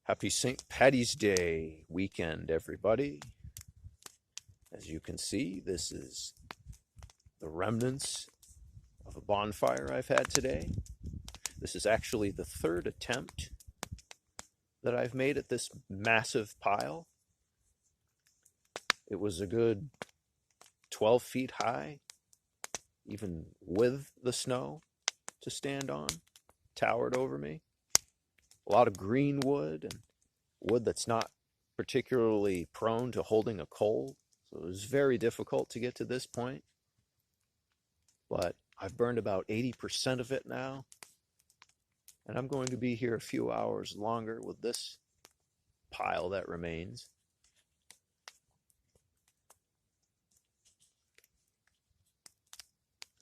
Happy St. Patty's Day weekend, everybody. As you can see, this is the remnants of a bonfire I've had today. This is actually the third attempt that I've made at this massive pile. It was a good 12 feet high, even with the snow to stand on, towered over me. A lot of green wood and wood that's not particularly prone to holding a coal. So it was very difficult to get to this point. But I've burned about 80% of it now. And I'm going to be here a few hours longer with this pile that remains.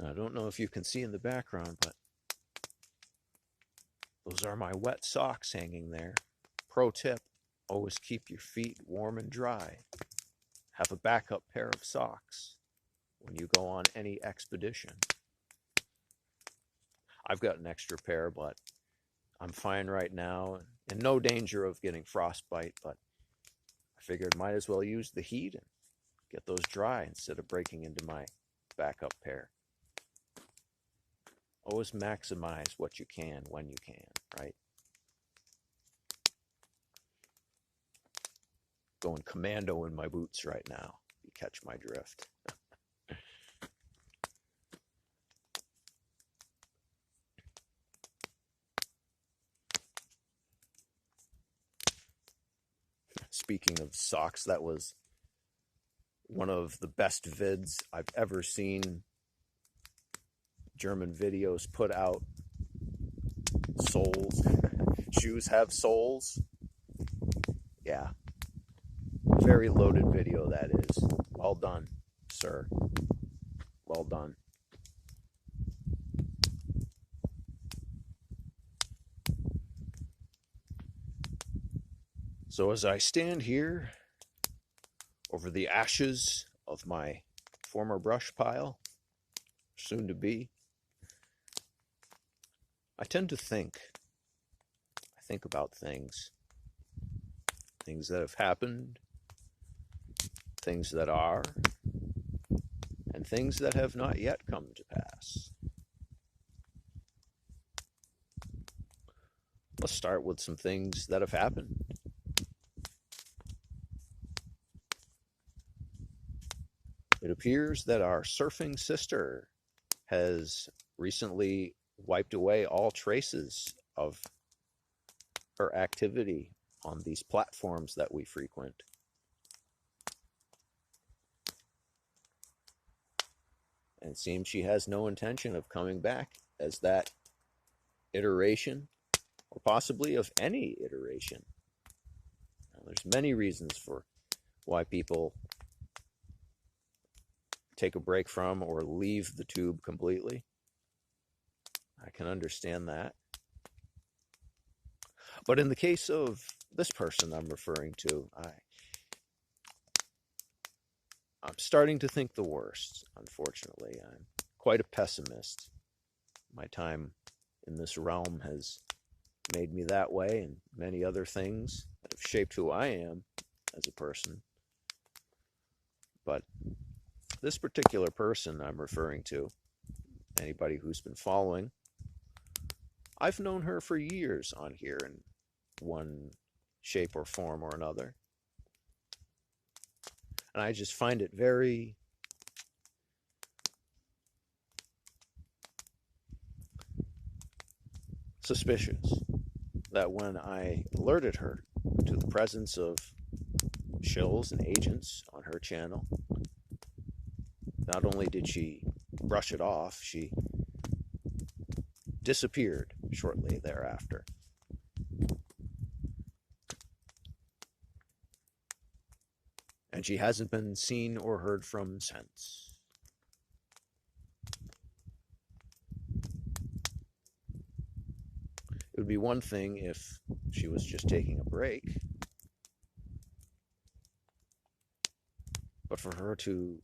I don't know if you can see in the background, but those are my wet socks hanging there. Pro tip, always keep your feet warm and dry. Have a backup pair of socks when you go on any expedition. I've got an extra pair, but I'm fine right now. In no danger of getting frostbite, but I figured might as well use the heat and get those dry instead of breaking into my backup pair. Always maximize what you can when you can, right? Going commando in my boots right now. You catch my drift. Speaking of socks, that was one of the best vids I've ever seen. German videos put out. Soles. Shoes have soles. Yeah. Very loaded video that is. Well done, sir. Well done. So as I stand here over the ashes of my former brush pile, soon to be, I tend to think. I think about things that have happened, things that are, and things that have not yet come to pass. Let's start with some things that have happened. It appears that our surfing sister has recently wiped away all traces of her activity on these platforms that we frequent. And it seems she has no intention of coming back as that iteration, or possibly of any iteration. Now, there's many reasons for why people take a break from or leave the tube completely. I can understand that. But in the case of this person I'm referring to, I'm starting to think the worst, unfortunately. I'm quite a pessimist. My time in this realm has made me that way, and many other things that have shaped who I am as a person. But this particular person I'm referring to, anybody who's been following, I've known her for years on here in one shape or form or another. And I just find it very suspicious that when I alerted her to the presence of shills and agents on her channel, not only did she brush it off, she disappeared shortly thereafter. And she hasn't been seen or heard from since. It would be one thing if she was just taking a break, but for her to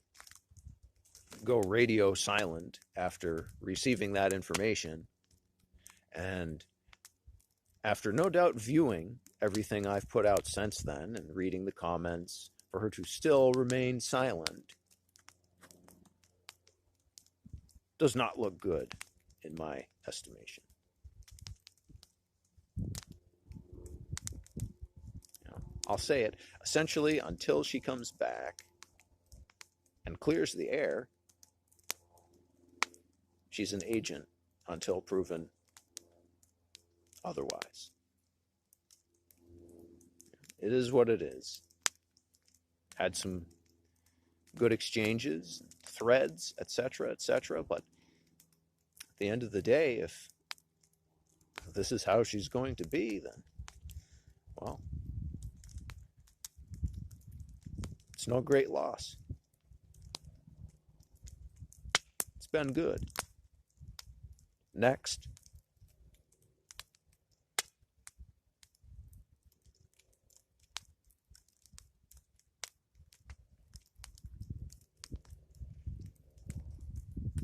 go radio silent after receiving that information and after no doubt viewing everything I've put out since then and reading the comments, for her to still remain silent does not look good in my estimation. I'll say it. Essentially, until she comes back and clears the air, she's an agent until proven otherwise. It is what it is. Had some good exchanges, threads, etc., but at the end of the day, if this is how she's going to be, then, well, it's no great loss. It's been good. Next.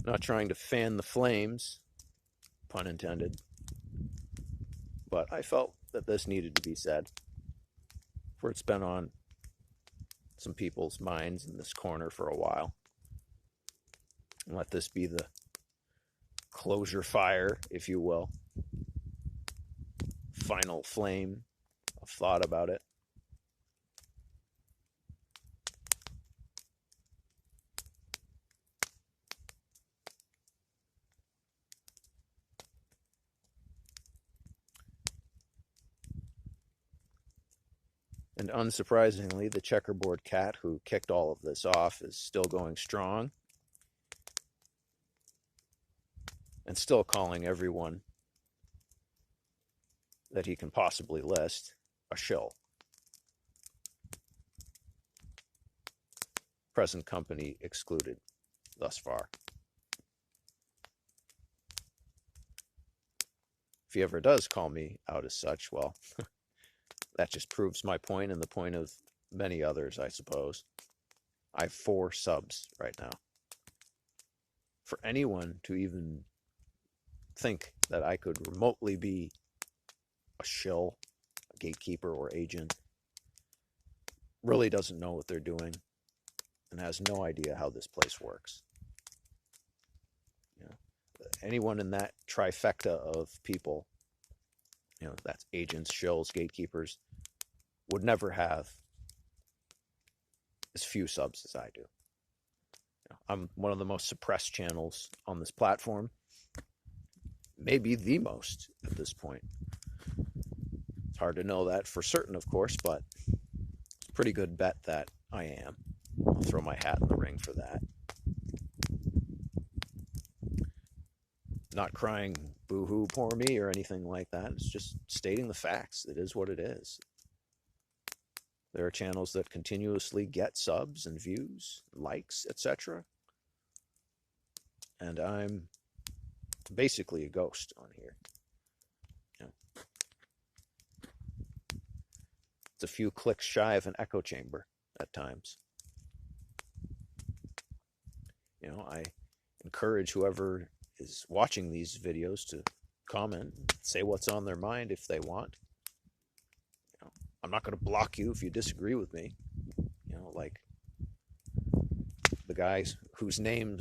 Not trying to fan the flames, pun intended, but I felt that this needed to be said, for it's been on some people's minds in this corner for a while. And let this be the closure fire, if you will. Final flame of thought about it. And unsurprisingly, the checkerboard cat who kicked all of this off is still going strong and still calling everyone that he can possibly list a shill. Present company excluded thus far. If he ever does call me out as such, well, that just proves my point and the point of many others, I suppose. I have 4 subs right now. For anyone to even think that I could remotely be a shill, a gatekeeper, or agent really doesn't know what they're doing and has no idea how this place works. Anyone in that trifecta of people, that's agents, shills, gatekeepers, would never have as few subs as I do. I'm one of the most suppressed channels on this platform, maybe the most at this point. It's hard to know that for certain, of course, but it's a pretty good bet that I am. I'll throw my hat in the ring for that. Not crying boo-hoo, poor me, or anything like that. It's just stating the facts. It is what it is. There are channels that continuously get subs and views, likes, etc. And I'm basically a ghost on here. It's a few clicks shy of an echo chamber at times. I encourage whoever is watching these videos to comment, say what's on their mind if they want. I'm not going to block you if you disagree with me. Like the guy whose name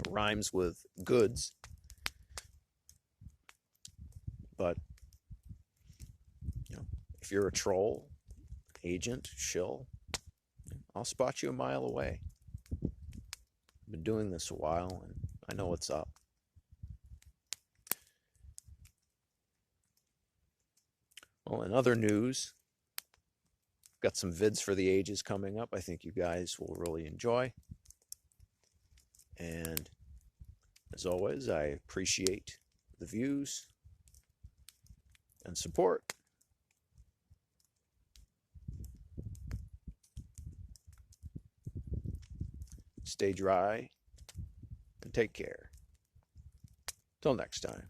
rhymes with goods. But if you're a troll, agent, shill, I'll spot you a mile away. I've been doing this a while and I know what's up. Well, in other news, got some vids for the ages coming up I think you guys will really enjoy. And as always, I appreciate the views and support. Stay dry and take care. Till next time.